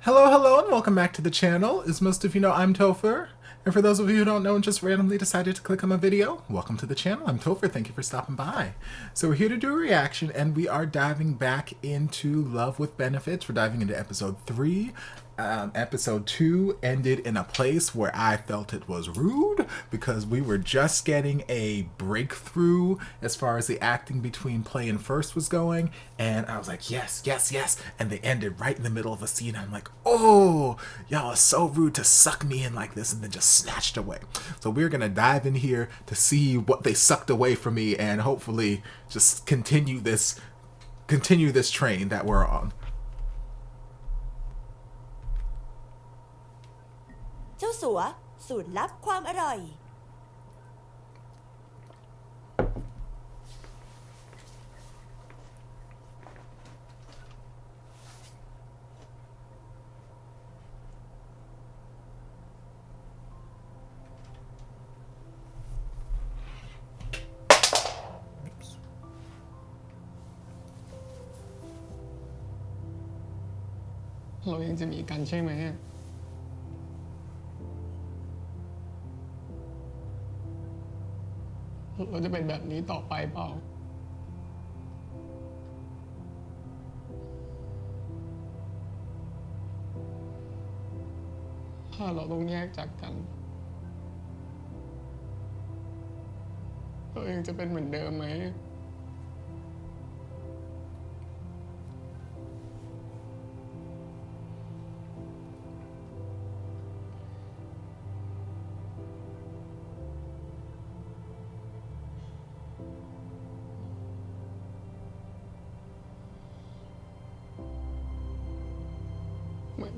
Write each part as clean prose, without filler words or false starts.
Hello, hello, and welcome back to the channel. As most of you know, I'm Topher. And for those of you who don't know and just randomly decided to click on my video, welcome to the channel. I'm Topher. Thank you for stopping by. So we're here to do a reaction, and we are diving back into Love with Benefits. We're diving into episode 3. Episode 2 ended in a place where I felt it was rude because we were just getting a breakthrough as far as the acting between Play and First was going, and I was like, yes, yes, yes, and they ended right in the middle of a scene. I'm like, oh, y'all are so rude to suck me in like this and then just snatched away. So we're gonna dive in here to see what they sucked away from me and hopefully just continue this train that we're on. เจ้าสัวสูตรลับความอร่อยเรายังจะมีกันใช่ไหมเราจะเป็นแบบนี้ต่อไปเปล่าถ้าเราต้องแยกจากกันเรายังจะเป็นเหมือนเดิมไหม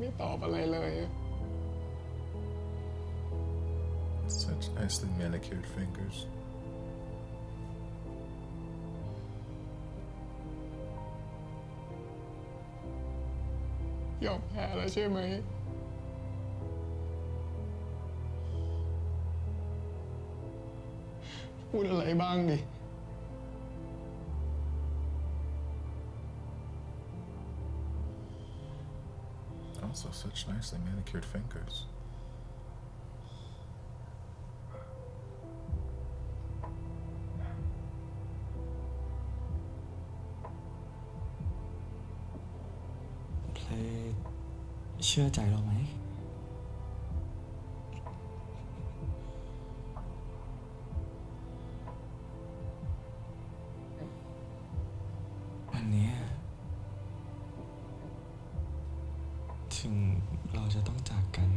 ไม่ตอบอะไรเลย Such nicely manicured fingers. ยอมแพ้แล้วใช่ไหมพูดอะไรบ้างดิ Also, such nicely manicured fingers. Play เชื่อใจเราไหมวันนี้ถึงเราจะต้องจากกัน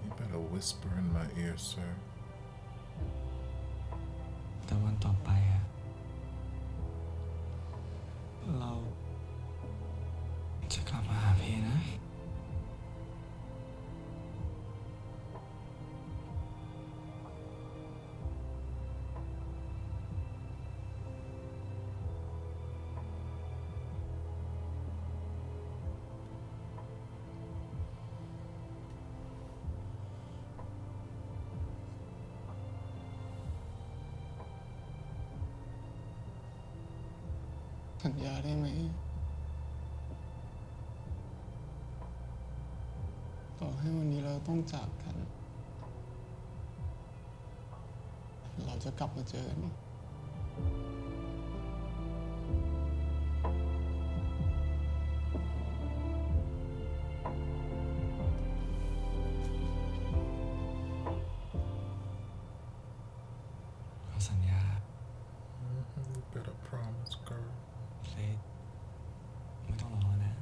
You better whisper in my ear, sir. แต่วันต่อไปเราจะกลับมาหาเพนะสัญญาได้ไหมต่อให้วันนี้เราต้องจากกันเราจะกลับมาเจอกันเราสัญญา You better promise, girl. Play ไม่ต้องรอนะ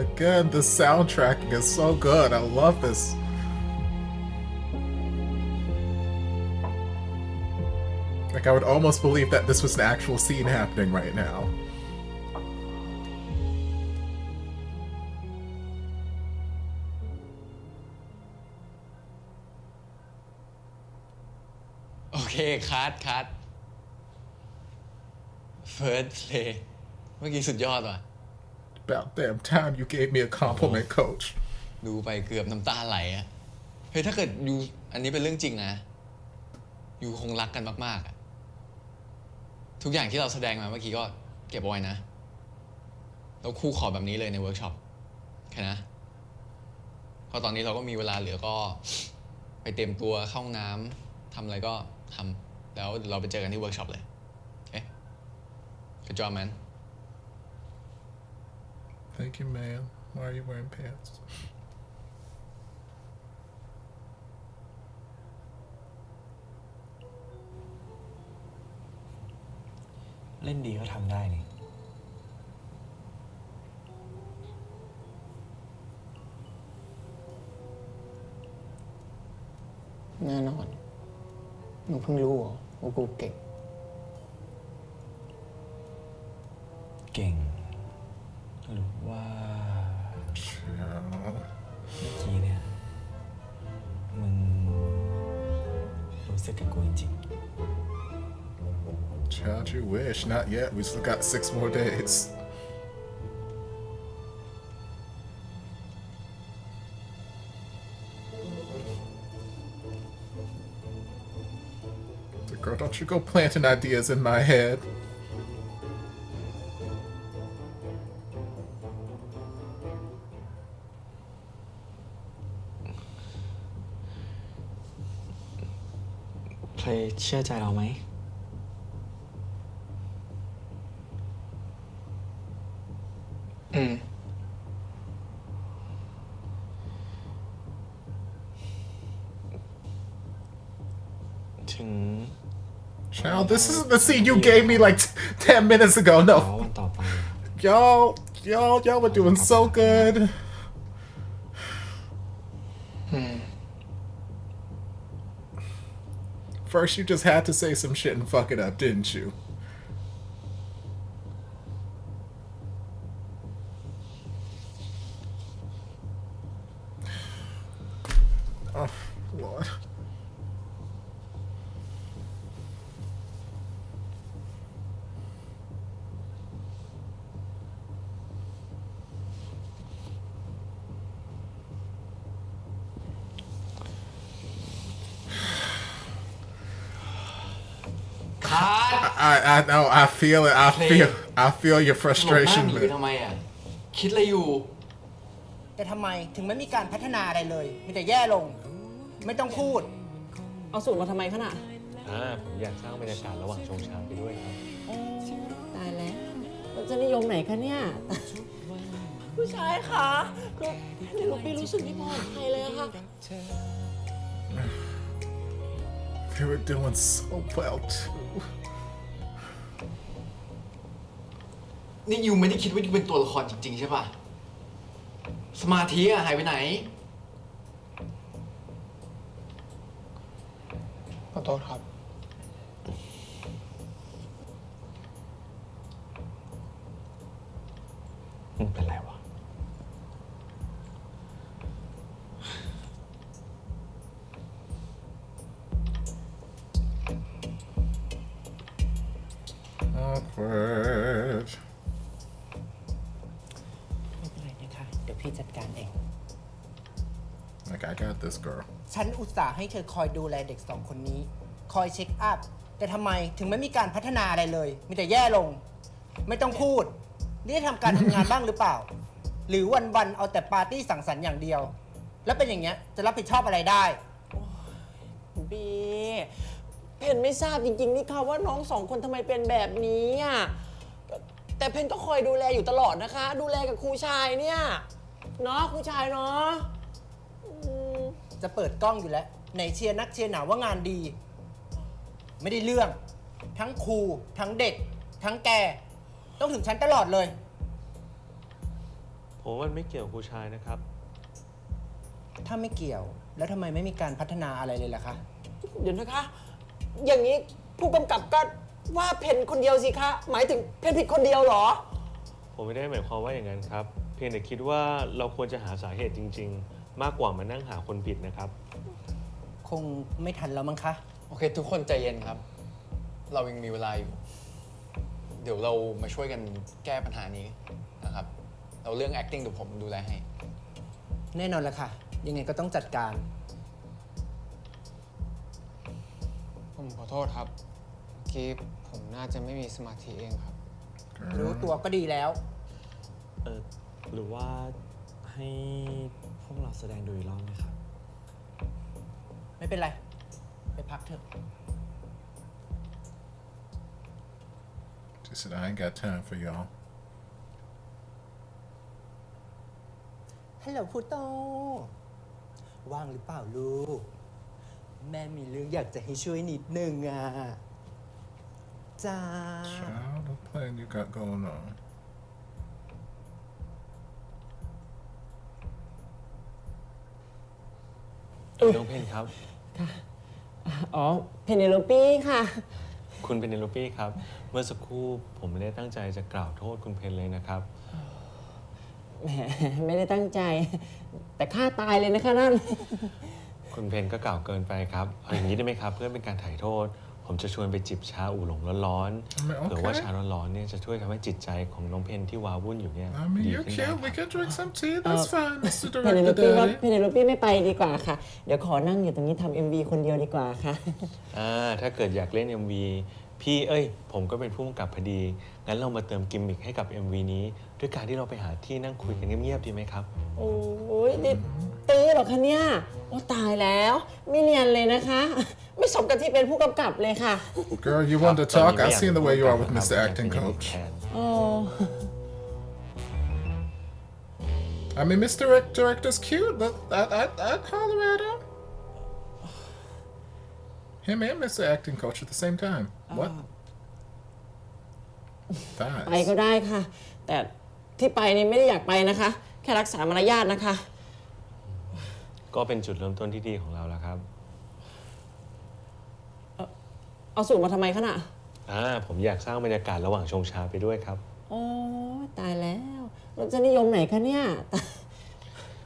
Again, the soundtracking is so good. I love this. Like, I would almost believe that this was an actual scene happening right now. โอเคคัด First play เมื่อกี้สุดยอดว่ะ About damn time you gave me a compliment, coach. ดูไปเกือบน้ำตาไหลอะ เฮ้ยถ้าเกิดยูอันนี้เป็นเรื่องจริงนะยูคงรักกันมากๆอะทุกอย่างที่เราแสดงมาเมื่อกี้ก็เก็บเอาไว้นะแล้วคู่ขอแบบนี้เลยในเวิร์กช็อปแค่นะเพราะตอนนี้เราก็มีเวลาเหลือก็ไปเตรียมตัวเข้าห้องน้ำทำอะไรก็ทำแล้วเราไปเจอกันที่เวิร์กช็อปเลยโอเค Good job man Thank you, man. Why are you wearing pants? เล่นดีก็ทำได้นี่ แน่นอนหนูเพิ่งรู้เหรอว่ากูเก่ง เก่งหรือว่า Child. เมื่อกี้เนี่ยมึงรู้สึกกับกูจริง Child, you wish. Not yet. We still got 6 more days. Girl, don't you go planting ideas in my head. Play เชื่อใจเราไหมถึง Child, this is the scene you gave me like 10 minutes ago. อ๋อ No. วันต่อไป Y'all were doing so good. First, you just had to say some shit and fuck it up, didn't you? Oh, Lord. I know. I feel it. I feel your หลบหน้า frustration, หนีไป man. ทำไมอ่ะคิดอะไรอยู่ แต่ทำไมถึงไม่มีการพัฒนาอะไรเลย มีแต่แย่ลง ไม่ต้องพูด เอาสูตรมาทำไมขนาด ผมอยากสร้างบรรยากาศระหว่างชงชาไปด้วยครับ ตายแล้วรสนิยมไหนคะเนี่ย ผู้ชายคะคือไม่รู้สึกไม่ปลอดภัยเลยอะค่ะ They were doing so well too. นี่ยูไม่ได้คิดว่ายูเป็นตัวละครจริงๆใช่ป่ะสมาธิอะหายไปไหน ขอโทษครับ มึงเป็นไรวะ Awkward. ไม่เป็นไรนะคะ เดี๋ยวพี่จัดการเอง Like, I got this, girl. ฉันอุตส่าห์ให้เธอคอยดูแลเด็กสองคนนี้ คอยเช็คอัพ แต่ทำไมถึงไม่มีการพัฒนาอะไรเลย มีแต่แย่ลง ไม่ต้องพูด นี่ได้ทำการทำงานบ้างหรือเปล่า หรือวันๆเอาแต่ปาร์ตี้สังสรรค์อย่างเดียว แล้วเป็นอย่างเงี้ยจะรับผิดชอบอะไรได้ บีเพนไม่ทราบจริงๆนี่ค่ะว่าน้องสองคนทำไมเป็นแบบนี้อ่ะแต่เพนก็คอยดูแลอยู่ตลอดนะคะ ดูแลกับครูชายเนี่ยเนาะครูชายเนาะ จะเปิดกล้องอยู่แล้วไหนเชียร์นักเชียร์หนาว่างานดี ไม่ได้เรื่อง ทั้งครูทั้งเด็ก ทั้งแก ต้องถึงฉันตลอดเลย ผมว่ามันไม่เกี่ยวกับครูชายนะครับ ถ้าไม่เกี่ยว แล้วทำไมไม่มีการพัฒนาอะไรเลยล่ะคะ เดี๋ยวนะคะ อย่างนี้ผู้กำกับก็ว่าเพนคนเดียวสิคะหมายถึงเพนผิดคนเดียวเหรอ ผมไม่ได้หมายความว่าอย่างนั้นครับ เพียงแต่คิดว่าเราควรจะหาสาเหตุจริง ๆ มากกว่ามานั่งหาคนผิดนะครับ คงไม่ทันแล้วมั้งคะ โอเค ทุกคนใจเย็นครับ เรายังมีเวลาอยู่ เดี๋ยวเรามาช่วยกันแก้ปัญหานี้นะครับ เราเรื่อง acting เดี๋ยวผมดูแลให้ แน่นอนละค่ะ ยังไงก็ต้องจัดการ ผมขอโทษครับเมื่อกี้ผมน่าจะไม่มีสมาธิเองครับ รู้ตัวก็ดีแล้ว หรือว่าให้พวกเราแสดงดูอีกรอบไหมครับ ไม่เป็นไร ไปพักเถอะ She said, I ain't got time for y'all. ฮัลโหลพูโต ว่างหรือเปล่าลูก แม่มีเรื่องอยากจะให้ช่วยนิดนึงอ่ะ จ้า Child, what plan you got going on? น้องเพนครับ อ๋อ เพเนโลปี้ค่ะ คุณเพนเนโลปี้ครับ เมื่อสักครู่ผมไม่ได้ตั้งใจจะกล่าวโทษคุณเพนเลยนะครับ แหม ไม่ได้ตั้งใจ แต่ฆ่าตายเลยนะคะนั่น คุณเพนก็กล่าวเกินไปครับ เอาอย่างนี้ได้ไหมครับ เพื่อเป็นการถ่ายโทษ ผมจะชวนไปจิบชาอู่หลงร้อนๆ โอเค หรือว่าชาร้อนๆเนี่ยจะช่วยทำให้จิตใจของน้องเพนที่ว้าวุ่นอยู่เนี่ย I mean, ดี you're ขึ้นได้ cute. We ครับ can drink some tea. That's fine, Mr. เพเนโล Director ปี้ว่า Daddy. เพเนโลปี้ไม่ไปดีกว่าค่ะ เดี๋ยวขอนั่งอยู่ตรงนี้ทำ MV คนเดียวดีกว่าค่ะ ถ้าเกิดอยากเล่น MV พี่ผมก็เป็นผู้กำกับพอดี งั้นเรามาเติมกิมมิคให้กับ MV นี้ ด้วยการที่เราไปหาที่นั่งคุยกันเงียบๆดีไหมครับ โอ้ยนี่ตื้อเหรอคะเนี่ย โอ้ตายแล้ว ไม่เนียนเลยนะคะ ไม่สมกับที่เป็นผู้กำกับเลยค่ะ Girl, you want to ตอน talk? นี้ไม่ I อยาก seen the way you are with ครับ Mr. Acting อยากเป็น Coach. แทน โอ้ I mean, Mr. Director's cute. I'd holler at him. Him and Mr. Acting Coach at the same time. What? ไปก็ Thighs. ได้ค่ะ แต่ที่ไปนี่ไม่ได้อยากไปนะคะ แค่รักษามารยาทนะคะ ก็เป็นจุดเริ่มต้นที่ดีของเราแล้วครับ เอาสูตรมาทำไมคะน่ะ ผมอยากสร้างบรรยากาศระหว่างชงชาไปด้วยครับ โอ้ยตายแล้วรสนิยมไหนคะเนี่ย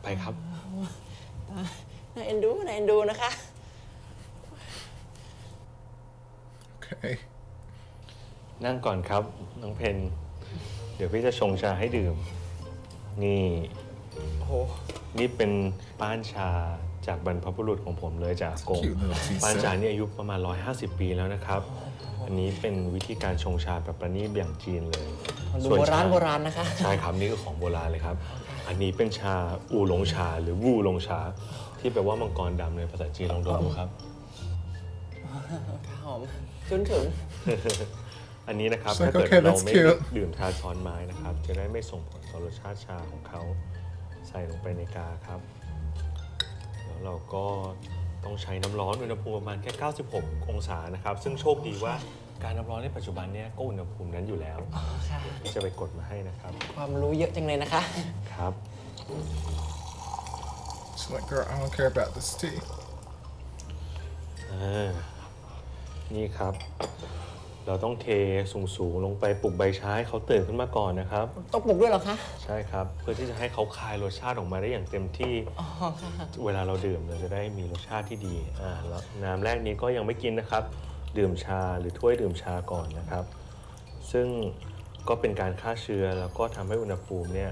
ไปครับ น่าเอ็นดูน่าเอ็นดูนะคะ Okay. นั่งก่อนครับน้องเพน เดี๋ยวพี่จะชงชาให้ดื่ม นี่นี่เป็นป้านชาจากบรรพบุรุษของผมเลยจากอากง Cute little tea ป้านชา set. นี่อายุประมาณ 150 ปีแล้วนะครับ อันนี้เป็นวิธีการชงชาแบบประณีตอย่างจีนเลย ดู ส่วน โบราณ ช โบราณนะคะ ใช่ครับนี่คือของโบราณเลยครับ อันนี้เป็นชาอูหลงชาหรือวูหลงชา ที่แปลว่ามังกรดำในภาษาจีนลองดูครับ หอมฉุนฉุน อันนี้นะครับ It's ถ้า like, เกิด okay, เรา that's ไม่ cute. ดื่มชาช้อนไม้นะครับ จะได้ไม่ส่งผลต่อรสชาติชาของเขาใส่ลงไปในกาครับ แล้วเราก็ต้องใช้น้ำร้อนอุณหภูมิประมาณแค่ 96 องศานะครับ ซึ่งโชคดีว่าการน้ำร้อนในปัจจุบันเนี่ยก็อุณหภูมินั้นอยู่แล้ว ค่ะ ที่จะไปกดมาให้นะครับ ความรู้เยอะจังเลยนะคะ ครับ She's like, girl, I don't care about this tea. นี่ครับ เราต้องเทสูงๆลงไปปลุกใบชาให้เขาตื่นขึ้นมาก่อนนะครับ ต้องปลุกด้วยเหรอคะ ใช่ครับ เพื่อที่จะให้เขาคายรสชาติออกมาได้อย่างเต็มที่ อ๋อค่ะ เวลาเราดื่มเราจะได้มีรสชาติที่ดีแล้วน้ำแรกนี้ก็ยังไม่กินนะครับ ดื่มชาหรือถ้วยดื่มชาก่อนนะครับ ซึ่งก็เป็นการฆ่าเชื้อแล้วก็ทำให้อุณหภูมิเนี่ย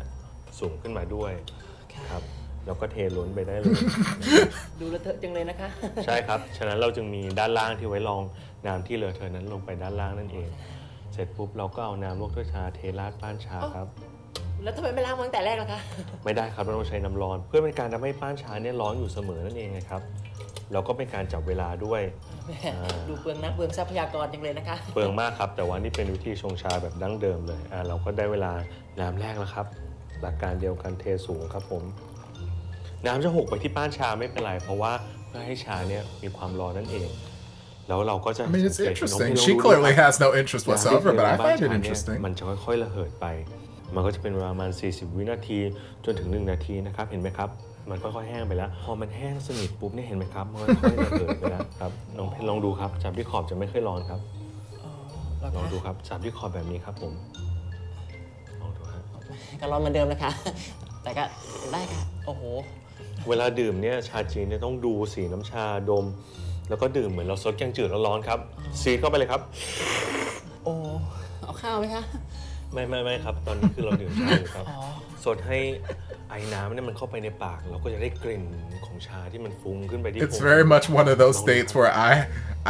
สูงขึ้นมาด้วยครับแล้วก็เทล้นไปได้เลย ดูเลอะเทอะจังเลยนะคะ ใช่ครับ ฉะนั้นเราจึงมีด้านล่างที่ไว้รองน้ำที่เลอะเทอะนั้นลงไปด้านล่างนั่นเอง เสร็จปุ๊บเราก็เอาน้ำลวกถ้วยชาเทราดป้านชาครับ แล้วทำไมไม่ล้างมาตั้งแต่แรกล่ะคะ ไม่ได้ครับเราต้องใช้น้ำร้อน เพื่อเป็นการทำให้ป้านชาเนี่ยร้อนอยู่เสมอนั่นเองนะครับแล้วก็เป็นการจับเวลาด้วย แหมดูเปลืองน้ำเปลืองทรัพยากรจังเลยนะคะ เปลืองมากครับ แต่ว่านี่เป็นวิธีชงชาแบบดั้งเดิมเลยเราก็ได้เวลาน้ำแรกแล้วครับ หลักการเดียวกันเทสูงครับผม น้ำจะหกไปที่ป้านชาไม่เป็นไร เพราะว่าเพื่อให้ชาเนี่ยมีความร้อนนั่นเอง แล้วเราก็จะ I mean, it's สังเกต interesting. น้อง She รู้ clearly นะครับ has no interest น้ำที่ whatsoever, but I บ้าน find it ชาเนี่ย interesting. มันจะค่อยๆระเหิดไป มันก็จะเป็นเวลาประมาณ 40 วินาทีจนถึง 1 นาทีนะครับ เห็นไหมครับ มันค่อยๆแห้งไปแล้ว พอมันแห้งสนิทปุ๊บเนี่ยเห็นไหมครับ มันค่อยๆระเหิดไปแล้วครับน้องเพนลองดูครับ จับที่ขอบจะไม่ค่อยร้อนครับ ลองดูครับ จับที่ขอบแบบนี้ครับผม ลองดูครับ ก็ร้อนเหมือนเดิมนะคะ แต่ก็ได้ค่ะ โอ้โห เวลาดื่มเนี่ยชาจีนเนี่ยต้องดูสีน้ำชาดม แล้วก็ดื่มเหมือนเราซดแกงจืดร้อนๆครับซีดเข้าไปเลยครับ โอ้เอาข้าวไหมคะ ไม่ครับ ตอนนี้คือเราดื่มชาอยู่ครับ อ๋อ สดให้ ไอ้น้ำเนี่ยมันเข้าไปในปากเราก็จะได้กลิ่นของชาที่มันฟุ้งขึ้นไปที่ It's very much one of those dates where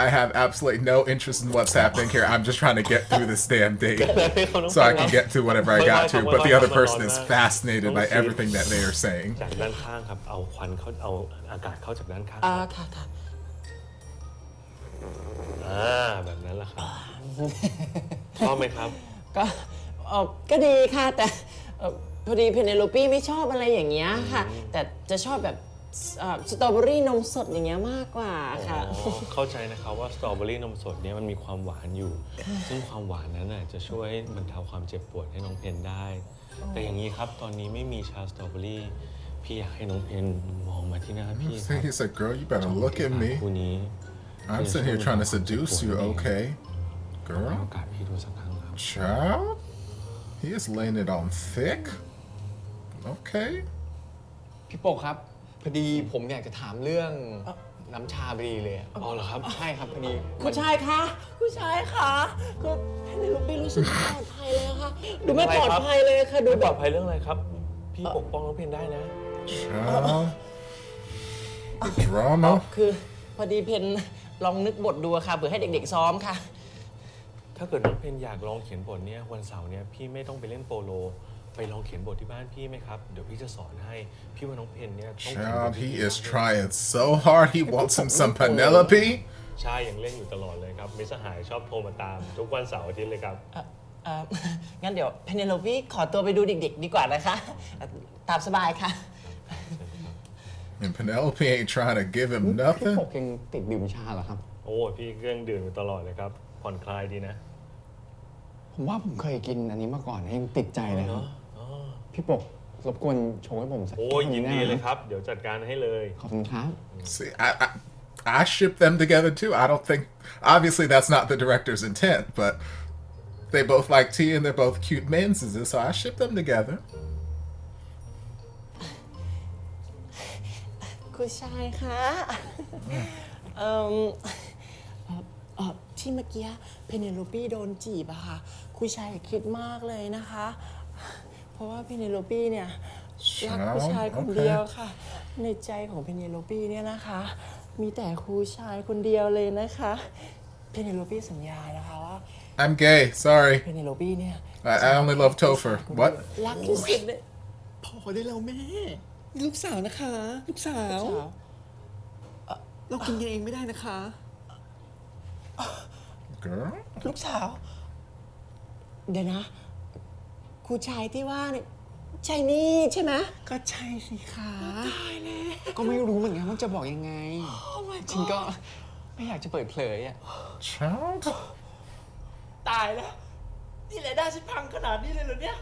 I have absolutely no interest in what's happening here. I'm just trying to get through this damn date so I can get to whatever I got to. But the other person is fascinated by everything that they are saying. จากด้านข้างครับเอาควันเข้าเอาอากาศเข้าจากด้านข้าง ค่ะค่ะ แบบนั้นแหละครับชอบไหมครับ ก็ก็ดีค่ะแต่พอดีเพเนโลปี้ไม่ชอบอะไรอย่างเงี้ยค่ะ แต่จะชอบแบบสตรอเบอรี่นมสดอย่างเงี้ยมากกว่าค่ะ เข้าใจนะครับว่าสตรอเบอรี่นมสดเนี่ยมันมีความหวานอยู่ ซึ่งความหวานนั้นน่ะจะช่วยบรรเทาความเจ็บปวดให้น้องเพนได้ แต่อย่างนี้ครับตอนนี้ไม่มีชาสตรอเบอรี่พี่อยากให้น้องเพนมองมาที่หน้าพี่ครับ He said, "Girl, you better look at me. คู่นี้ I'm sitting here trying to seduce you, okay, ให้ girl? โอกาสพี่ดูสักครั้งครับ Child, he is laying it on thick. Okay." พี่โปกครับพอดีผมอยากจะถามเรื่องน้ำชาพอดีเลยอ๋อเหรอครับใช่ครับพอดี คุณชายคะคุณชายคะคือเพเนโลปี้รู้สึกไม่ปลอดภัยเลยอะค่ะดูไม่ปลอดภัยเลยค่ะดู ไม่ป แบ ลอบ ดภัยเรื่องอะไรครับ พี่ปกป้องน้องเพนได้นะ Child, the drama. คือพอดีเพนลองนึกบทดูอะค่ะเผื่อให้เด็กๆซ้อมค่ะ ถ้าเกิดน้องเพนอยากลองเขียนบทเนี่ยวันเสาร์เนี่ยพี่ไม่ต้องไปเล่นโปโล ไปลองเขียนบทที่บ้านพี่ไหมครับ เดี๋ยวพี่จะสอนให้พี่ว่าน้องเพนเนี่ยต้องเขียนบ Child, ทที่ he is trying so hard. He wants him some Penelope. ใช่ยังเล่นอยู่ตลอดเลยครับมิตรสหายชอบโทรมาตาม ทุกวันเสาร์อาทิตย์เลยครับ งั้นเดี๋ยวเพเนโลปี้ขอตัวไปดูเด็กๆดีกว่านะคะตามสบายค่ะ And Penelope ain't trying to give him พี่ nothing. โปกยังติดดื่มชาเหรอครับ โอ้พี่เครื่องดื่มอยู่ตลอดเลยครับผ่อนคลายดีนะ ผมว่าผมเคยกินอันนี้มาก่อนยังติดใจเลยครับพี่ปกรบกวนชงให้ผมสัก โอ้ยยินดีเลยครับ เดี๋ยวจัดการให้เลย ขอบคุณครับ See, I ship them together too. I don't think, obviously, that's not the director's intent, but they both like tea and they're both cute menses, so I ship them together. คุณชายคะที่เมื่อกี้เพเนโลปี้โดนจีบอะค่ะคุณชายคิดมากเลยนะคะ เพราะว่าเพเนโลปี้เนี่ยรักผู้ชายคนเดียวค่ะ ในใจของเพเนโลปี้เนี่ยนะคะ มีแต่คุณชายคนเดียวเลยนะคะเพเนโลปี้สัญญานะคะว่า I'm gay, sorry. เพเนโลปี้เนี่ย I only love Topher. What? รักที่สุดเลย พอได้แล้วแม่นี่ลูกสาวนะคะ ลูกสาว เรากินกันเองไม่ได้นะคะ Girl? ลูกสาว เดี๋ยวนะครูชายที่ว่าเนี่ยใช่นี่ใช่ไหม ก็ใช่สิคะก็ไม่รู้เหมือนกันว่าจะบอกยังไง จริงก็ไม่อยากจะเปิดเผยอ่ะ Child? ตายแล้ว นี่รายได้ฉันพังขนาดนี้เลยเหรอเนี่ย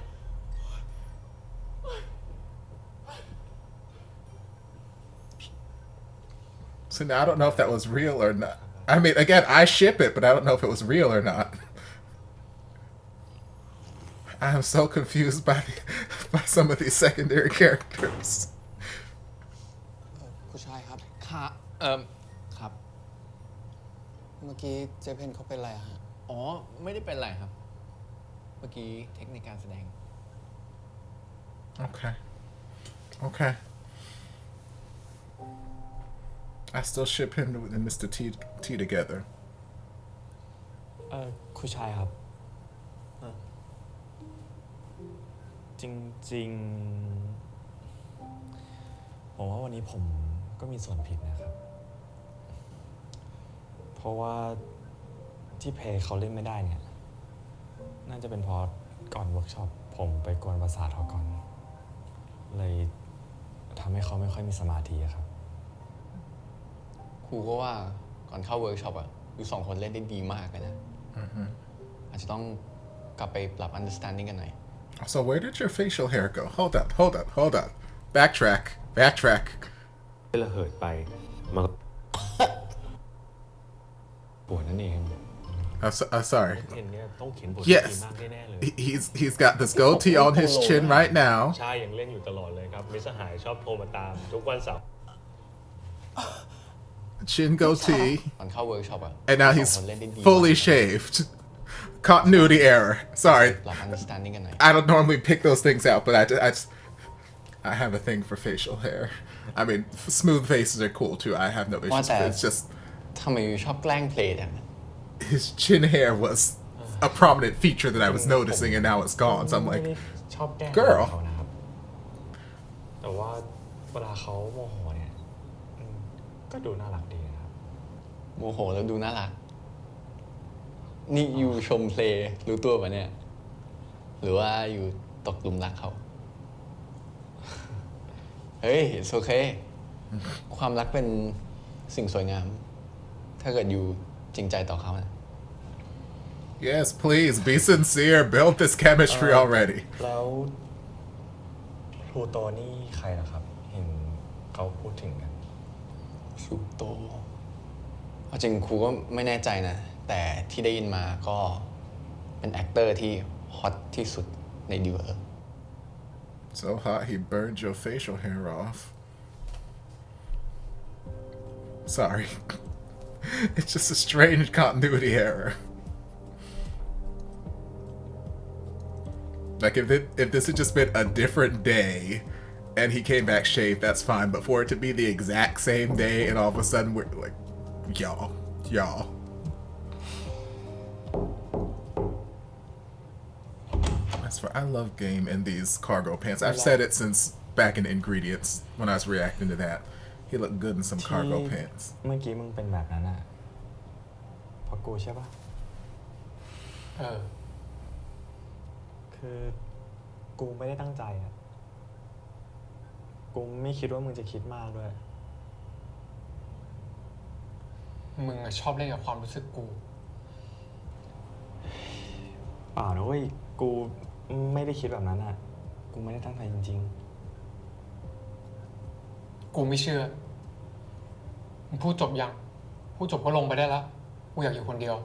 So now I don't know if that was real or not. I mean, again, I ship it, but I don't know if it was real or not. I am so confused by some of these secondary characters. ผู้ชายครับ ค่ะครับ เมื่อกี้เจเพนเขาเป็นอะไรอะฮะ อ๋อไม่ได้เป็นไรครับ เมื่อกี้เทคนิคการแสดง Okay. Okay. I still ship him and Mr. T together. คุณชายครับ จริงๆ ผมว่าวันนี้ผมก็มีส่วนผิดนะครับ เพราะว่าที่เพย์เขาเล่นไม่ได้เนี่ย น่าจะเป็นเพราะก่อนเวิร์กช็อปผมไปกวนประสาทเขาก่อน เลยทำให้เขาไม่ค่อยมีสมาธิอะครับ ครูก็ว่าก่อนเข้าเวิร์กช็อปอ่ะอยู่สองคนเล่นได้ดีมากเลยนะอาจจะต้องกลับไปปรับ understanding กันหน่อย So where did your facial hair go? Hold up. Backtrack. ระเหิดไปมันปวดนั่นเอง Sorry. เพนเนี่ยต้องเขียนบทดี Yes. มากแน่ๆเลย He's got this goatee on his chin right now. ใช่ยังเล่นอยู่ตลอดเลยครับมิตรสหายชอบโทรมาตาม ทุกวันเสาร์ Chin goatee. ก่อนเข้าเวิร์กช็อปอ่ะ And now ส he's องคนเล่นได้ดี fully shaved. Continuity error. Sorry. ปรับ understanding กันหน่อย I don't normally pick those things out, but I just I have a thing for facial hair. I mean, smooth faces are cool too. I have no ว่า issues. แต่ But it's just ทำไมอยู่ชอบแกล้งเพลย์อ่ะ his chin hair was a prominent feature that I was noticing, and now it's gone. So I'm ไม่ like, ได้ชอบแกล้ง girl เขานะครับ แต่ว่าเวลาเขาโมโหเนี่ยก็ดูน่ารักดีนะครับ โมโหแล้วดูน่ารัก นี่อยู่ชมเพลย์รู้ตัวปะเนี่ย หรือว่าอยู่ตกหลุมรักเขา เฮ้ย it's okay ความรักเป็นสิ่งสวยงาม ถ้าเกิดอยู่จริงใจต่อเขานะ yes, please be sincere. Build this chemistry already. แล้วพลูโตนี่ใครล่ะครับ เห็นเขาพูดถึงกัน พลูโตเอาจริงครูก็ไม่แน่ใจนะ แต่ที่ได้ยินมาก็เป็นแอคเตอร์ที่ฮอตที่สุดในดิวเออร์ So hot he burned your facial hair off. Sorry. It's just a strange continuity error. Like if this had just been a different day and he came back shaved, that's fine. But for it to be the exact same day and all of a sudden we're like, y'all. I love Game in these cargo pants. I've said it since back in Ingredients when I was reacting to that. He looked good in some cargo ที่ pants. เมื่อกี้มึงเป็นแบบนั้นอะเพราะกูใช่ปะคือกูไม่ได้ตั้งใจอะกูไม่คิดว่ามึงจะคิดมากด้วย มึงอะชอบเล่นกับความรู้สึกกู เปล่านะเว้ย กูไม่ได้คิดแบบนั้นอะกูไม่ได้ตั้งใจจริง กูไม่เชื่อ มึงพูดจบยัง พูดจบก็ลงไปได้แล้ว กูอยากอยู่คนเดียว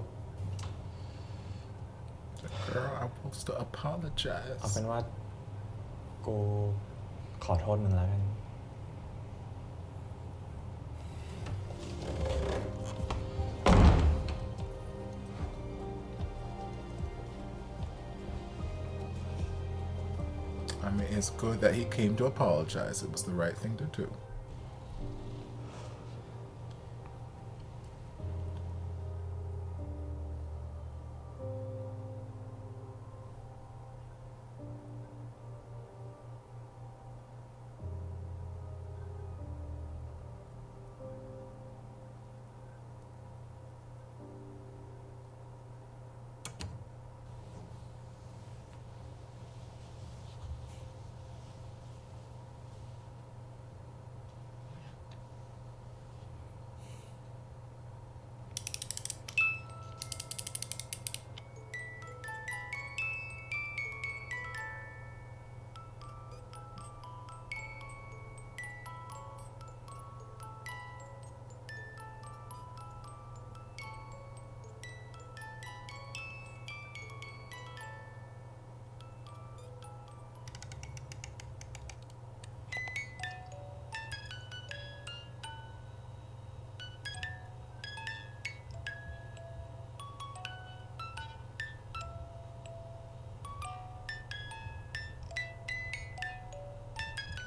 Girl, I'm supposed to apologize. เอาเป็นว่ากูขอโทษมึงแล้วกัน I mean, it's good that he came to apologize. It was the right thing to do.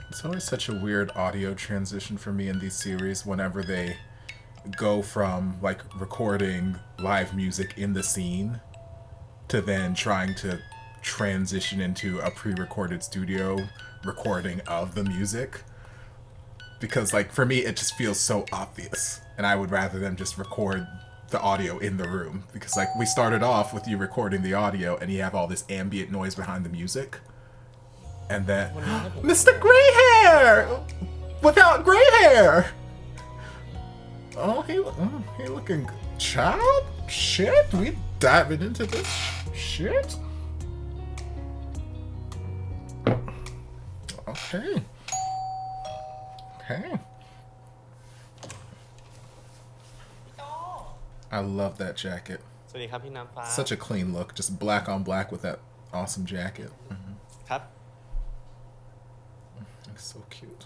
It's always such a weird audio transition for me in these series whenever they go from like recording live music in the scene to then trying to transition into a pre-recorded studio recording of the music. Because like for me it just feels so obvious, and I would rather them just record the audio in the room, because like we started off with you recording the audio and you have all this ambient noise behind the music. And then, Mr. Gray Hair! Without gray hair! Oh, he looking good. Child? Shit? We diving into this shit? Okay. Okay. I love that jacket. สวัสดีครับพี่น้ำฟ้า Such a clean look. Just black on black with that awesome jacket. ครับ Looks so cute.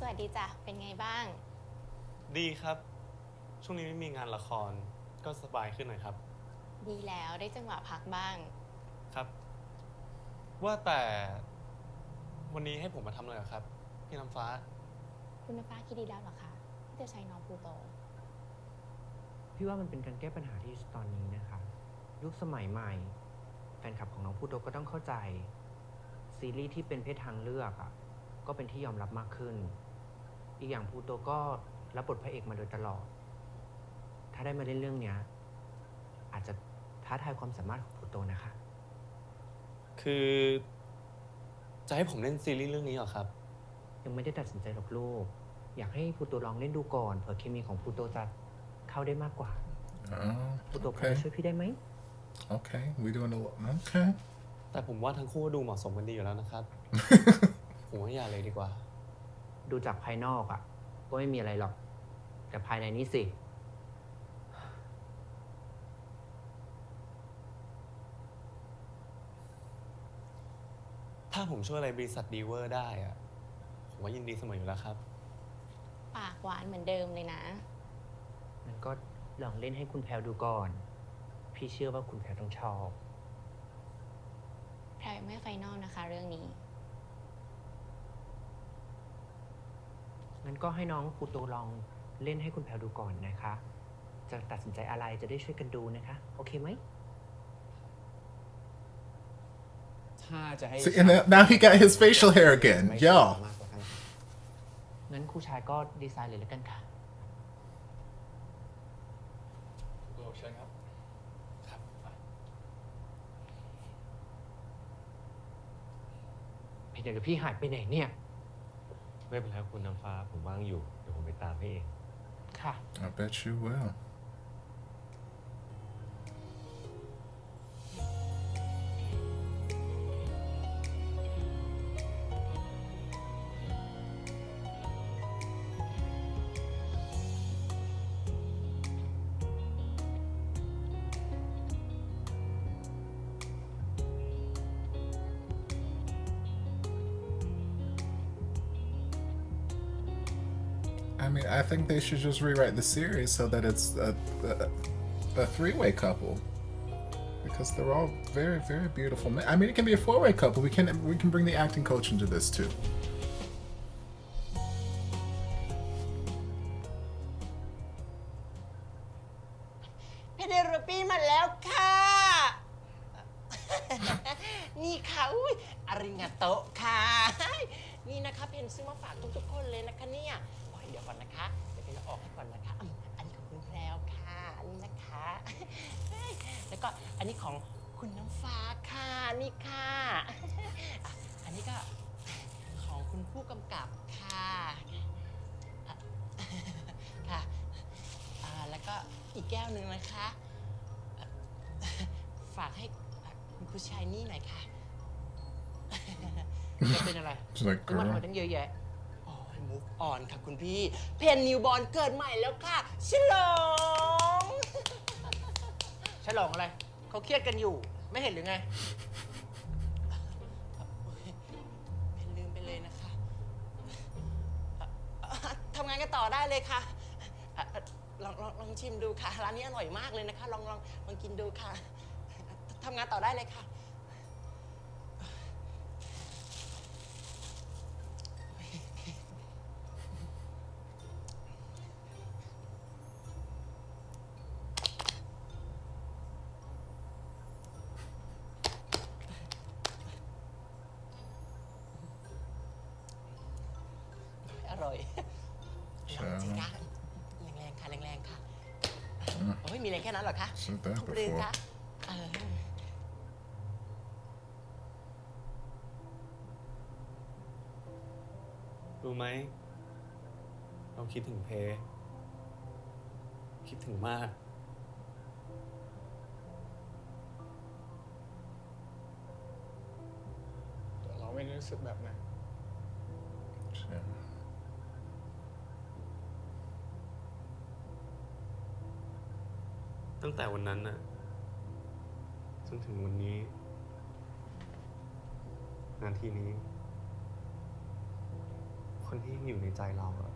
สวัสดีจ้ะ เป็นไงบ้าง ดีครับ ช่วงนี้ไม่มีงานละครก็สบายขึ้นหน่อยครับ ดีแล้วได้จังหวะพักบ้าง ครับ ว่าแต่วันนี้ให้ผมมาทำอะไรเหรอครับ พี่น้ำฟ้า คุณน้ำฟ้าคิดดีแล้วเหรอคะที่จะใช้น้องพลูโต พี่ว่ามันเป็นการแก้ปัญหาที่ตอนนี้นะคะ ยุคสมัยใหม่ แฟนคลับของน้องพูโตก็ต้องเข้าใจ ซีรีส์ที่เป็นเพศทางเลือกอ่ะก็เป็นที่ยอมรับมากขึ้น อีกอย่างพูโตก็รับบทพระเอกมาโดยตลอด ถ้าได้มาเล่นเรื่องเนี้ยอาจจะท้าทายความสามารถของพูโตนะคะ คือจะให้ผมเล่นซีรีส์เรื่องนี้เหรอครับ ยังไม่ได้ตัดสินใจหรอกลูก อยากให้พูโตลองเล่นดูก่อนเผื่อเคมีของพูโตจะเข้าได้มากกว่า พูโตพอ Okay. จะช่วยพี่ได้ไหม Okay. We doing a okay. แต่ผมว่าทั้งคู่ดูเหมาะสมกันดีอยู่แล้วนะครับ ผมว่าอย่าเลยดีกว่า ดูจากภายนอกอ่ะ ก็ไม่มีอะไรหรอก แต่ภายในนี้สิ ถ้าผมช่วยอะไรบริษัทดีเวอร์ได้อะผมว่ายินดีเสมออยู่แล้วครับ ปากหวานเหมือนเดิมเลยนะ งั้นก็ลองเล่นให้คุณแพลวดูก่อน พี่เชื่อว่าคุณแพลวต้องชอบ แพรยังไม่ไฟนอลนะคะเรื่องนี้ งั้นก็ให้น้องพูโตลองเล่นให้คุณแพลวดูก่อนนะคะ จะตัดสินใจอะไรจะได้ช่วยกันดูนะคะ โอเคไหม ถ้าจะให้ See, and now he got his facial hair again. Yo. งั้นครูชายก็ดีไซน์เลยแล้วกันค่ะ โลเชิญครับ เดี๋ยวพี่หายไปไหนเนี่ย ไม่เป็นไรคุณน้ำฟ้าผมว่างอยู่ เดี๋ยวผมไปตามให้เอง ค่ะ I bet you will. I mean, I think they should just rewrite the series so that it's a three-way couple, because they're all very, very beautiful men. I mean, it can be a four-way couple. We can bring the acting coach into this too. เพเดโรปี้มาแล้วค่ะ นี่ค่ะอุ้ยอาริงาโตะค่ะ นี่นะคะเพนซื้อมาฝากทุกๆคนเลยนะคะเนี่ยโอ้ยเดี๋ยวก่อนนะคะเดี๋ยวเพนเอาออกให้ก่อนนะคะอันนี้ของคุณแพรวค่ะนี่นะคะแล้วก็อันนี้ของคุณน้ำฟ้าค่ะนี่ค่ะอันนี้ก็ของคุณผู้กำกับค่ะค่ะแล้วก็อีกแก้วหนึ่งนะคะฝากให้คุณครูชายนี่หน่อยค่ะจะเป็นอะไร She's like, มัน girl. หอยตั้งเยอะแยะ โอ้ยมุกออนค่ะคุณพี่ เพนนิวบอร์นเกิดใหม่แล้วค่ะฉลอง ฉลองอะไร เขาเครียดกันอยู่ ไม่เห็นหรือไง เพนลืมไปเลยนะคะทำงานกันต่อได้เลยค่ะลองชิมดูค่ะ ร้านนี้อร่อยมากเลยนะคะ ลองกินดูค่ะทำงานต่อได้เลยค่ะ อร่อยลองสิคะแรงๆค่ะแรงๆค่ะโอ้ยมีแรงแค่นั้นเหรอคะ Said that ทุบเรือจ้ะ before. รู้ไหม เราคิดถึงเพคิดถึงมาก แต่เราไม่ได้รู้สึกแบบนั้น Yeah. ตั้งแต่วันนั้นน่ะจนถึงวันนี้ นาทีนี้ ค คนที่ยังอยู่ในใจเราอะ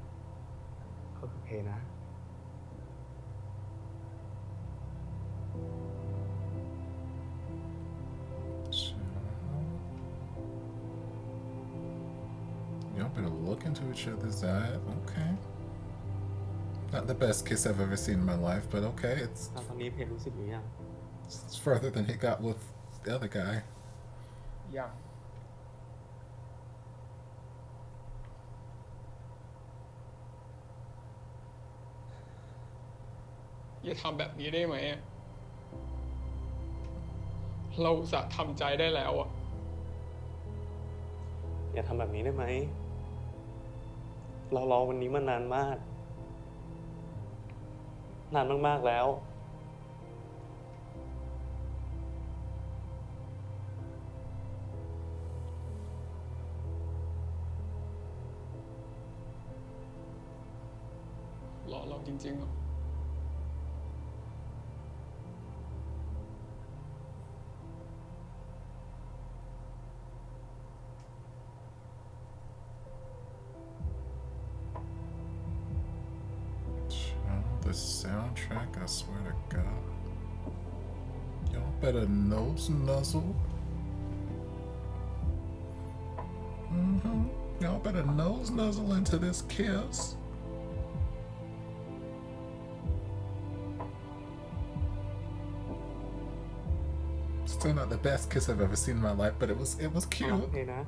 ก็คือเพนะ Y'all better look into each other's eyes. Okay. Not the best kiss I've ever seen in my life, but okay, it's ตอนนี้เพรู้สึกหรือยัง it's further than he got with the other guy. ยังอย่าทำแบบนี้ได้ไหมอะเราอุตส่าห์ทำใจได้แล้วอะ อย่าทำแบบนี้ได้ไหม เรารอวันนี้มานานมาก นานมากๆแล้ว รอเราจริงๆเหรอ The soundtrack, I swear to God. Y'all better nose nuzzle. Y'all better nose nuzzle into this kiss. Still not the best kiss I've ever seen in my life, but it was cute. โอเคนะ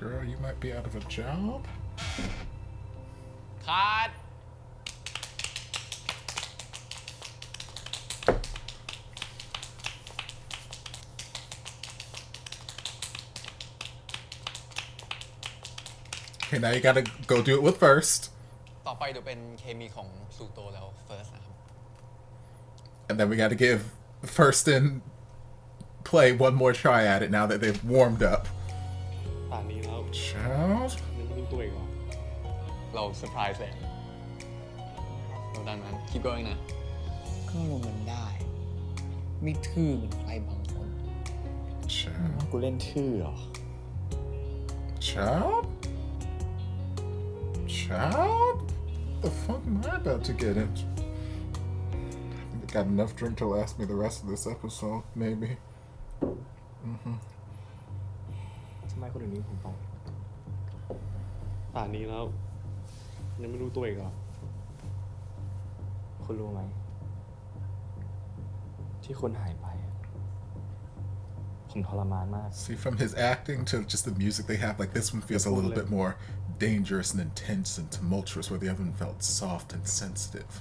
Girl, you might be out of a job. คัด Okay, now you gotta go do it with first. ต่อไปเดี๋ยวเป็นเคมีของพลูโตแล้วเฟิร์สนะครับ And then we gotta give first and play one more try at it now that they've warmed up. ป่านนี้แล้ว Child. ยังไม่รู้ตัวอีกเหรอ เราเซอร์ไพรส์เลยเราดังนั้น keep going นะ ก็ลงมันได้ ไม่ทื่อเหมือนใครบางคน Child. กูเล่นทื่อเหรอ Child? Child? The fuck am I about to get into? I think I got enough drink to last me the rest of this episode, maybe. ทำไมคนอื่นนี้ผมไป ป่านนี้แล้ว ยังไม่รู้ตัวอีกเหรอ คุณรู้ไหม ที่คุณหายไปอะผมทรมานมาก See, from his acting to just the music they have, like this one feels a little bit more dangerous and intense and tumultuous, where the other one felt soft and sensitive.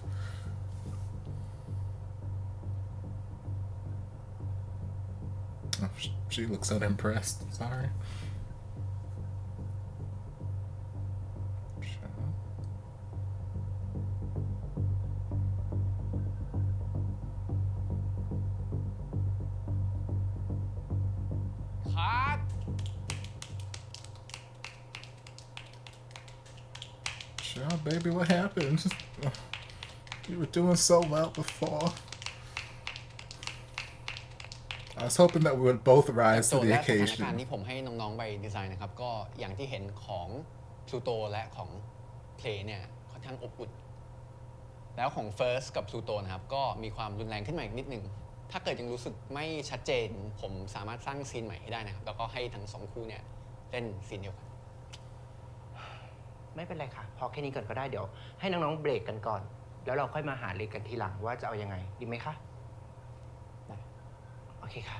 Oh, she looks unimpressed. Sorry. Child, baby, what happened? You were doing so well before. I was hoping that we would both rise โจ to ทย์ the และสถานการณ์ occasion. ที่ผมให้น้องๆไปดีไซน์นะครับ ก็อย่างที่เห็นของพลูโตและของเพลย์เนี่ยค่อนข้างอบอุ่น แล้วของเฟิร์สกับพลูโตนะครับ ก็มีความรุนแรงขึ้นมาอีกนิดนึง ถ้าเกิดยังรู้สึกไม่ชัดเจน ผมสามารถสร้างซีนใหม่ให้ได้นะครับ แล้วก็ให้ทั้งสองคู่เนี่ยเล่นซีนเดียวกัน ไม่เป็นไรค่ะ พอแค่นี้ก่อนก็ได้เดี๋ยวให้น้องๆเบรกกันก่อน แล้วเราค่อยมาหารือกันทีหลังว่าจะเอายังไง ดีไหมคะ ได้ โอเคค่ะ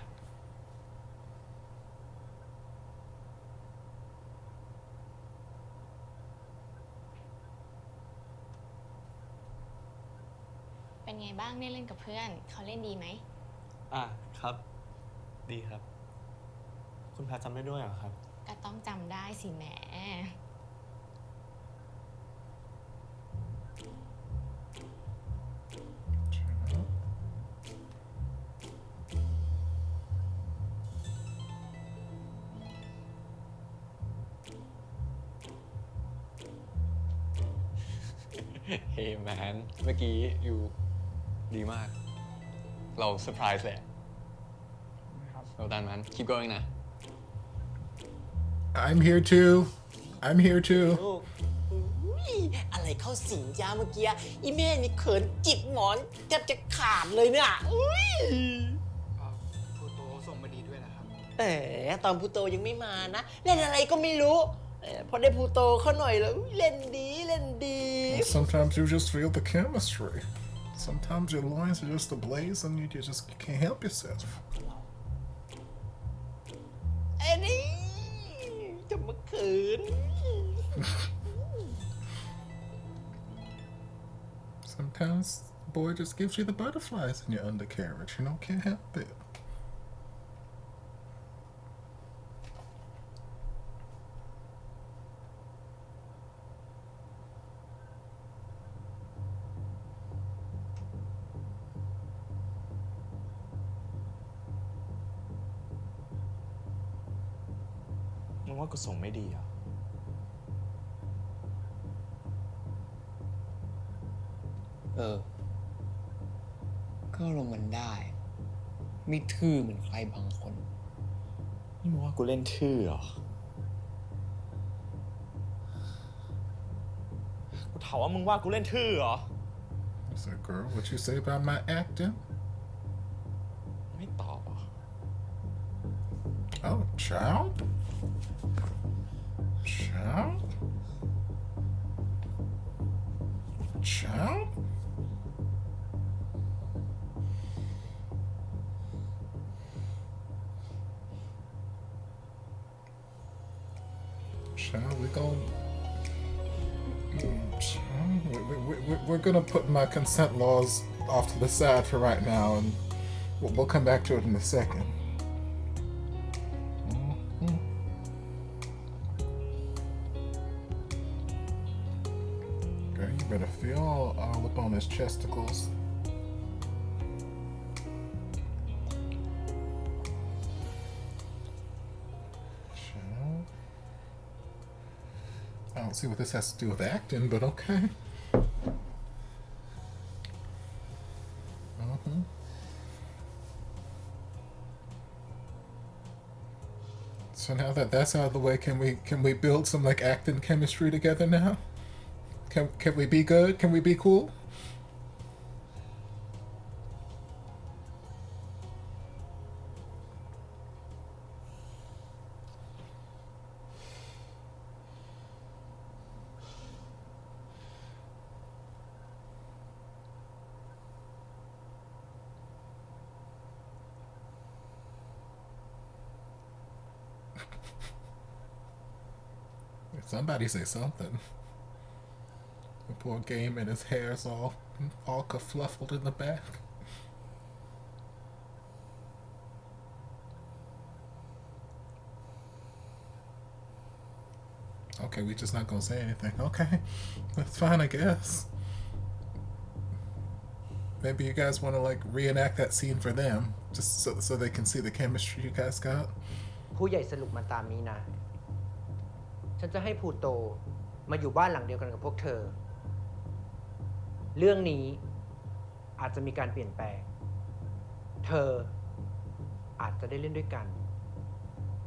เป็นไงบ้างได้เล่นกับเพื่อน เขาเล่นดีไหม ครับ ดีครับ คุณแพทจำได้ด้วยเหรอครับ ก็ต้องจำได้สิแหม เฮ้ยแมนเมื่อกี้อยู่ดีมาก เราเซอร์ไพรส์เลยเราดันมัน keep going นะ I'm here too. I'm here too. อุ๊ยอะไรเข้าสิงจ้าเมื่อกี้อีแม่นี่เขินจิกหมอนแทบจะขาดเลยเนี่ยอุ้ย พูโตส่งมาดีด้วยนะครับ แต่ตอนพูโตยังไม่มานะ เล่นอะไรก็ไม่รู้พอได้พูโตเขาหน่อยแล้วอุ๊ยเล่นดีเล่นดี Sometimes you just feel the chemistry. Sometimes your lines are just ablaze and you can't help yourself. ไอ้นี่จะมาเขิน Sometimes the boy just gives you the butterflies in your undercarriage. You know, can't help it. มึงว่ากูส่งไม่ดีเหรอ่ะ ก็ลงมันได้ ไม่ทื่อเหมือนใครบางคน นี่มึงว่ากูเล่นทื่อเหรอ กูถามว่ามึงว่ากูเล่นทื่อเหรอ I said, girl, what you say about my acting? ไม่ตอบอ่ะ Oh, child? Child? Child? Child, we're gonna put my consent laws off to the side for right now, and we'll come back to it in a second. Okay, you better feel all up on his chesticles. Child. I don't see what this has to do with acting, but okay. So now that that's out of the way, can we build some like acting chemistry together now? Can we be good? Can we be cool? Somebody say something. The poor game and his hair's all kerfluffled in the back. Okay, we just not gonna say anything. Okay, that's fine, I guess. Maybe you guys want to like reenact that scene for them, just so they can see the chemistry you guys got. ผู้ใหญ่สรุปมาตามนี้นะ ฉันจะให้พูโตมาอยู่บ้านหลังเดียวกันกับพวกเธอ เรื่องนี้อาจจะมีการเปลี่ยนแปลง เธออาจจะได้เล่นด้วยกัน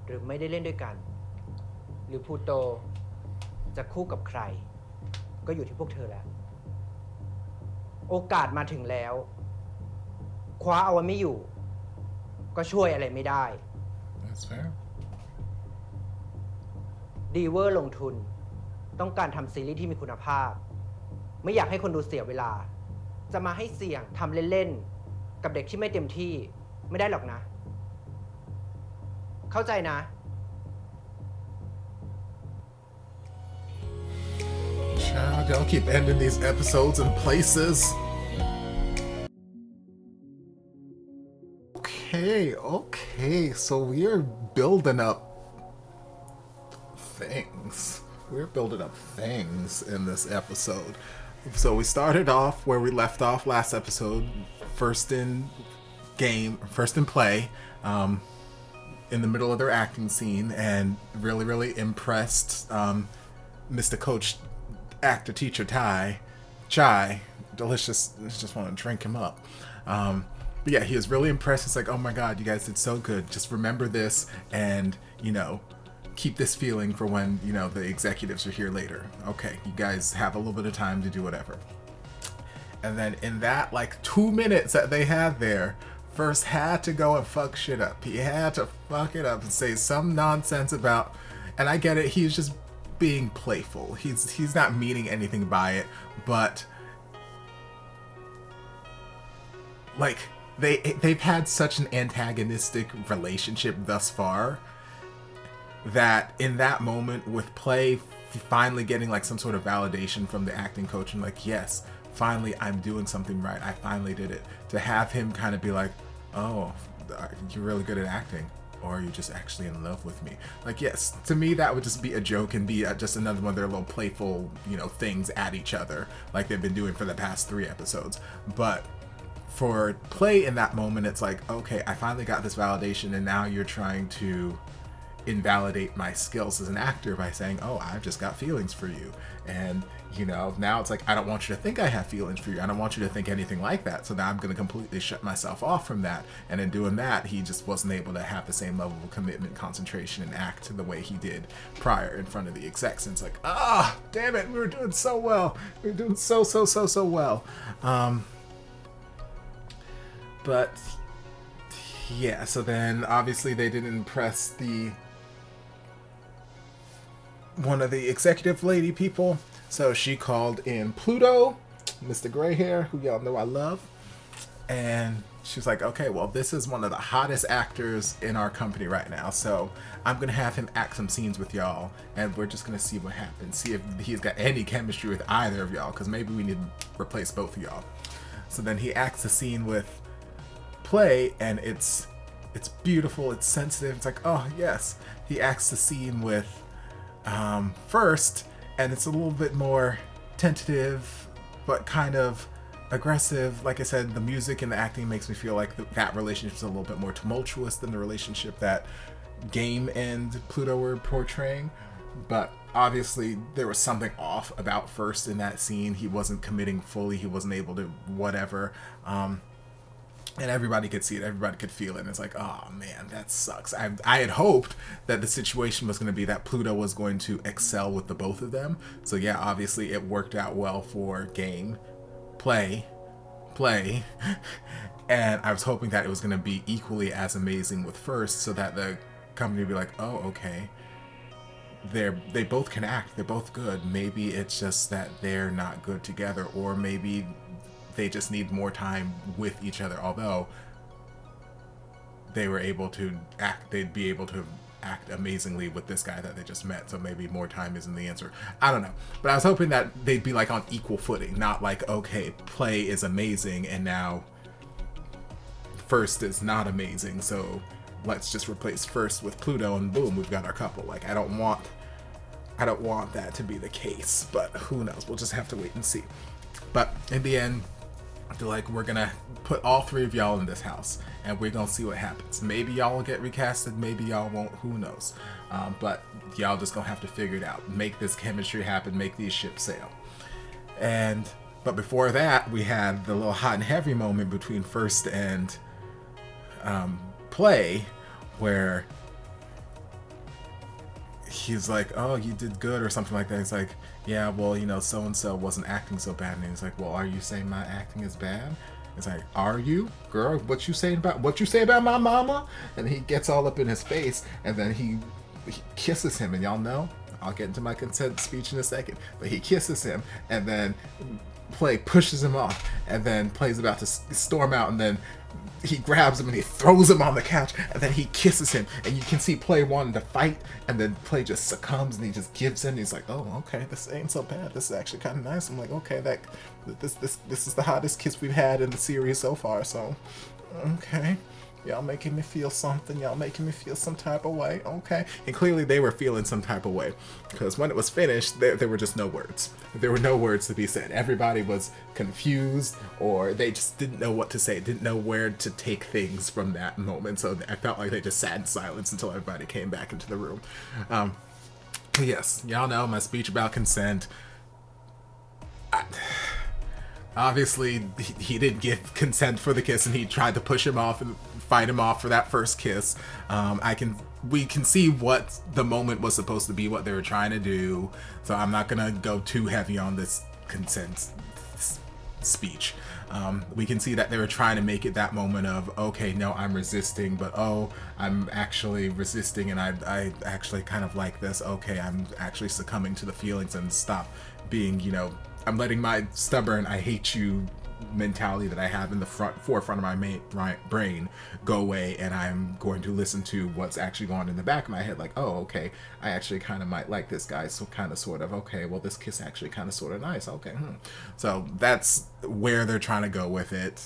หรือไม่ได้เล่นด้วยกัน หรือพูโตจะคู่กับใคร ก็อยู่ที่พวกเธอแล้ว โอกาสมาถึงแล้ว คว้าเอาไว้ไม่อยู่ ก็ช่วยอะไรไม่ได้ That's fair. ดีเวอร์ลงทุนต้องการทำซีรีส์ที่มีคุณภาพ ไม่อยากให้คนดูเสียเวลา จะมาให้เสี่ยงทำเล่นๆกับเด็กที่ไม่เต็มที่ไม่ได้หรอกนะ เข้าใจนะ Child, y'all keep ending these episodes in places. Okay, so we are building up things. We're building up things in this episode. So we started off where we left off last episode, first in play, in the middle of their acting scene, and really impressed Mr. Coach actor teacher Ty chai. Delicious. I just want to drink him up. But yeah, he was really impressed. It's like, oh my God, you guys did so good. Just remember this and, you know, keep this feeling for when, you know, the executives are here later. Okay, you guys have a little bit of time to do whatever. And then in that, like, 2 minutes that they had there, First had to go and fuck shit up. He had to fuck it up and say some nonsense about, and I get it, he's just being playful. He's not meaning anything by it, but like, they've had such an antagonistic relationship thus far that in that moment with Play finally getting like some sort of validation from the acting coach and like, yes, finally I'm doing something right, I finally did it, to have him kind of be like, oh, you're really good at acting, or are you just actually in love with me? Like, yes, to me that would just be a joke and be just another one of their little playful, you know, things at each other like they've been doing for the past 3 episodes. But for Play in that moment, it's like, okay, I finally got this validation, and now you're trying to invalidate my skills as an actor by saying, oh, I've just got feelings for you. And, you know, now it's like, I don't want you to think I have feelings for you. I don't want you to think anything like that. So now I'm going to completely shut myself off from that. And in doing that, he just wasn't able to have the same level of commitment, concentration, and act the way he did prior in front of the execs. And it's like, ah, damn it, we were doing so well. We were doing so well. But yeah, so then obviously they didn't impress one of the executive lady people, so she called in Pluto, Mr. Gray Hair, who y'all know I love, and she was like, okay, well, this is one of the hottest actors in our company right now, so I'm gonna have him act some scenes with y'all, and we're just gonna see what happens, see if he's got any chemistry with either of y'all, because maybe we need to replace both of y'all. So then he acts a scene with Play, and it's beautiful, it's sensitive, it's like, oh yes. He acts the scene with First, and it's a little bit more tentative but kind of aggressive. Like I said, the music and the acting makes me feel like that relationship is a little bit more tumultuous than the relationship that Game and Pluto were portraying. But obviously there was something off about First in that scene. He wasn't committing fully, he wasn't able to whatever, and everybody could see it, everybody could feel it, and it's like, oh man, that sucks. I had hoped that the situation was going to be that Pluto was going to excel with the both of them. So yeah, obviously it worked out well for Game, Play, and I was hoping that it was going to be equally as amazing with First, so that the company would be like, oh, okay, they both can act, they're both good, maybe it's just that they're not good together, or maybe they just need more time with each other. Although they were able to act, they'd be able to act amazingly with this guy that they just met, so maybe more time isn't the answer. I don't know, but I was hoping that they'd be like on equal footing, not like, okay, Play is amazing and now First is not amazing, so let's just replace First with Pluto and boom, we've got our couple. Like, I don't want that to be the case, but who knows, we'll just have to wait and see. But in the end, they're like, we're gonna put all 3 of y'all in this house and we're gonna see what happens. Maybe y'all will get recasted, maybe y'all won't, who knows. But y'all just gonna have to figure it out, make this chemistry happen, make these ships sail. But before that, we had the little hot and heavy moment between First and Play, where he's like, oh, you did good, or something like that. He's like, yeah, well, you know, so-and-so wasn't acting so bad. And he's like, well, are you saying my acting is bad? It's like, are you? Girl, what you say about my mama? And he gets all up in his face, and then he kisses him, and y'all know, I'll get into my consent speech in a second, but he kisses him, and then Play pushes him off, and then Play's about to storm out, and then he grabs him and he throws him on the couch, and then he kisses him, and you can see Play wanting to fight, and then Play just succumbs and he just gives in. And he's like, oh, okay, this ain't so bad, this is actually kind of nice. I'm like, okay, this is the hottest kiss we've had in the series so far, so okay, y'all making me feel something, y'all making me feel some type of way, okay. And clearly they were feeling some type of way, because when it was finished, there were just no words. There were no words to be said. Everybody was confused, or they just didn't know what to say, didn't know where to take things from that moment. So I felt like they just sat in silence until everybody came back into the room. Yes, y'all know my speech about consent. obviously he didn't give consent for the kiss, and he tried to push him off and fight him off for that first kiss. We can see what the moment was supposed to be, what they were trying to do, so I'm not gonna go too heavy on this consent speech. We can see that they were trying to make it that moment of, okay, no, I'm resisting, but oh, I'm actually resisting, and I actually kind of like this. Okay, I'm actually succumbing to the feelings and stop being, you know, I'm letting my stubborn I hate you mentality that I have in the forefront of my brain go away, and I'm going to listen to what's actually going on in the back of my head, like, oh, okay, I actually kind of might like this guy, so kind of sort of, okay, well, this kiss actually kind of sort of nice, okay, so that's where they're trying to go with it.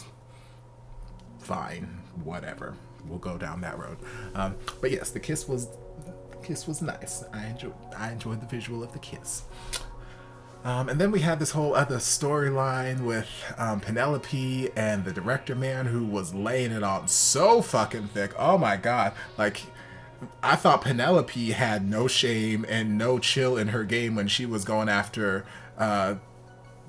Fine, whatever, we'll go down that road. But yes, the kiss was nice. I enjoyed the visual of the kiss. And then we had this whole other storyline with Penelope and the director man, who was laying it on so fucking thick. Oh my god. Like, I thought Penelope had no shame and no chill in her game when she was going after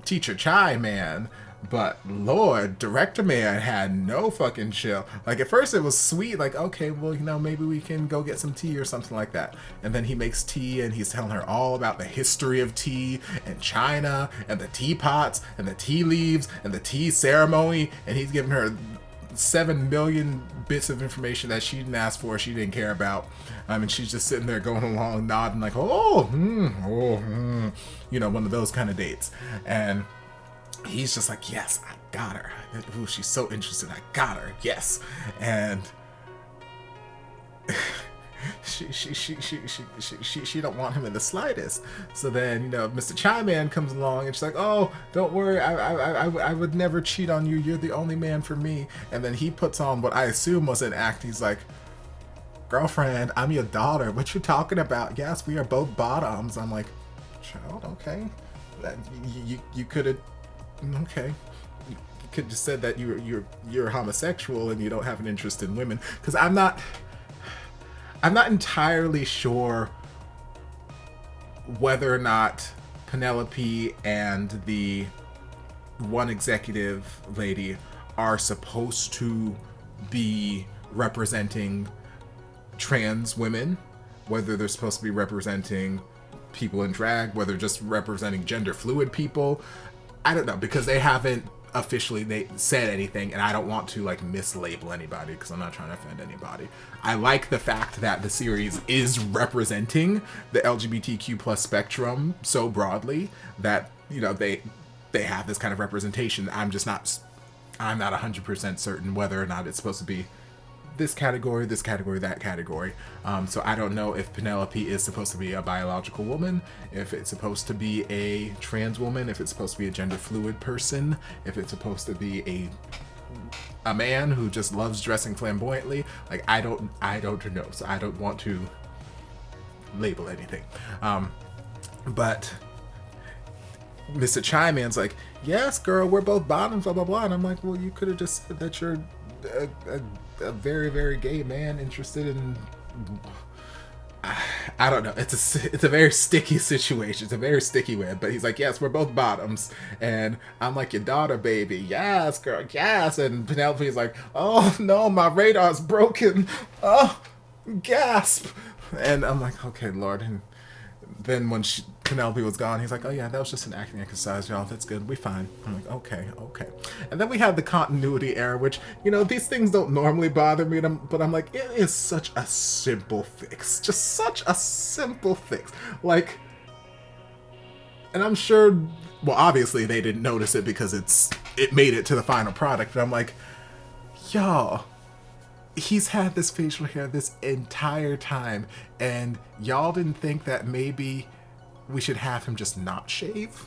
Teacher Chai man. But Lord, director man had no fucking chill. Like, at first it was sweet, like, okay, well, you know, maybe we can go get some tea or something like that. And then he makes tea and he's telling her all about the history of tea and China and the teapots and the tea leaves and the tea ceremony, and he's giving her 7 million bits of information that she didn't ask for, she didn't care about. And she's just sitting there going along, nodding like, you know, one of those kind of dates. And he's just like, yes, I got her. Ooh, she's so interested. I got her. Yes. And she don't want him in the slightest. So then, you know, Mr. Chai Man comes along and she's like, oh, don't worry, I would never cheat on you. You're the only man for me. And then he puts on what I assume was an act. He's like, girlfriend, I'm your daughter. What you talking about? Yes, we are both bottoms. I'm like, child, okay. You could have, okay. You could have just said that you're homosexual and you don't have an interest in women. Because I'm not entirely sure whether or not Penelope and the one executive lady are supposed to be representing trans women, whether they're supposed to be representing people in drag, whether just representing gender fluid people. I don't know, because they haven't officially said anything, and I don't want to like mislabel anybody because I'm not trying to offend anybody. I like the fact that the series is representing the LGBTQ plus spectrum so broadly that, you know, they have this kind of representation. I'm not 100% certain whether or not it's supposed to be this category, that category. So I don't know if Penelope is supposed to be a biological woman, if it's supposed to be a trans woman, if it's supposed to be a gender fluid person, if it's supposed to be a man who just loves dressing flamboyantly. Like, I don't know, so I don't want to label anything. But Mr. Chai Man's like, yes, girl, we're both bottoms, blah, blah, blah. And I'm like, well, you could have just said that you're a very, very gay man interested in, I don't know. It's a very sticky situation. It's a very sticky way. But he's like, yes, we're both bottoms. And I'm like, your daughter, baby. Yes, girl, yes. And Penelope's like, oh, no, my radar's broken. Oh, gasp. And I'm like, okay, Lord. And then when Penelope was gone, he's like, oh yeah, that was just an acting exercise, y'all. That's good. We fine. I'm like, okay. And then we had the continuity error, which, you know, these things don't normally bother me, but I'm like, it is such a simple fix. Just such a simple fix. Like, and I'm sure, well, obviously they didn't notice it because it made it to the final product, but I'm like, y'all, he's had this facial hair this entire time, and y'all didn't think that maybe we should have him just not shave?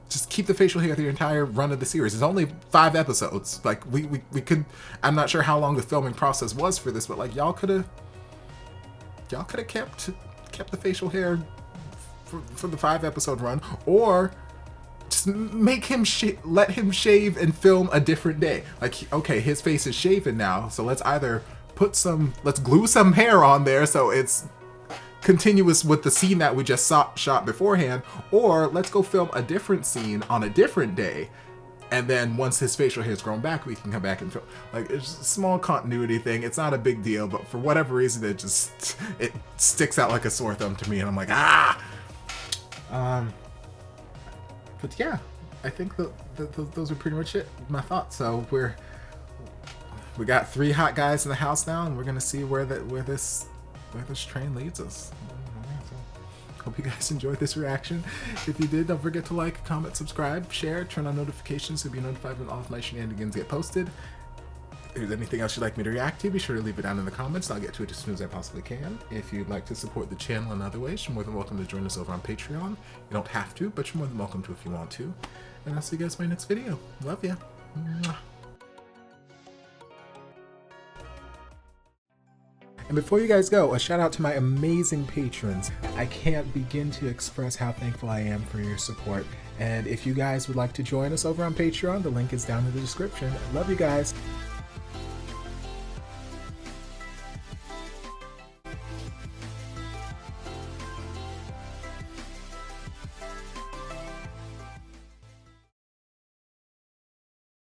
Just keep the facial hair the entire run of the series. It's only 5 episodes. Like, we could, I'm not sure how long the filming process was for this, but like, y'all could have kept the facial hair for the 5 episode run, or just make him let him shave and film a different day. Like, okay, his face is shaven now, so let's either let's glue some hair on there so it's continuous with the scene that we just shot beforehand, or let's go film a different scene on a different day And then once his facial hair's grown back, we can come back and film. Like, it's a small continuity thing. It's not a big deal, but for whatever reason, it sticks out like a sore thumb to me, and I'm like, ah! But yeah, I think those are pretty much it, my thoughts. So we got 3 hot guys in the house now, and we're gonna see where this train leads us. Hope you guys enjoyed this reaction. If you did, don't forget to like, comment, subscribe, share, turn on notifications to be notified when all of my shenanigans get posted. If there's anything else you'd like me to react to, be sure to leave it down in the comments. I'll get to it as soon as I possibly can. If you'd like to support the channel in other ways, you're more than welcome to join us over on Patreon. You don't have to, but you're more than welcome to if you want to. And I'll see you guys in my next video. Love ya. Mwah. And before you guys go, a shout out to my amazing patrons. I can't begin to express how thankful I am for your support. And if you guys would like to join us over on Patreon, the link is down in the description. Love you guys.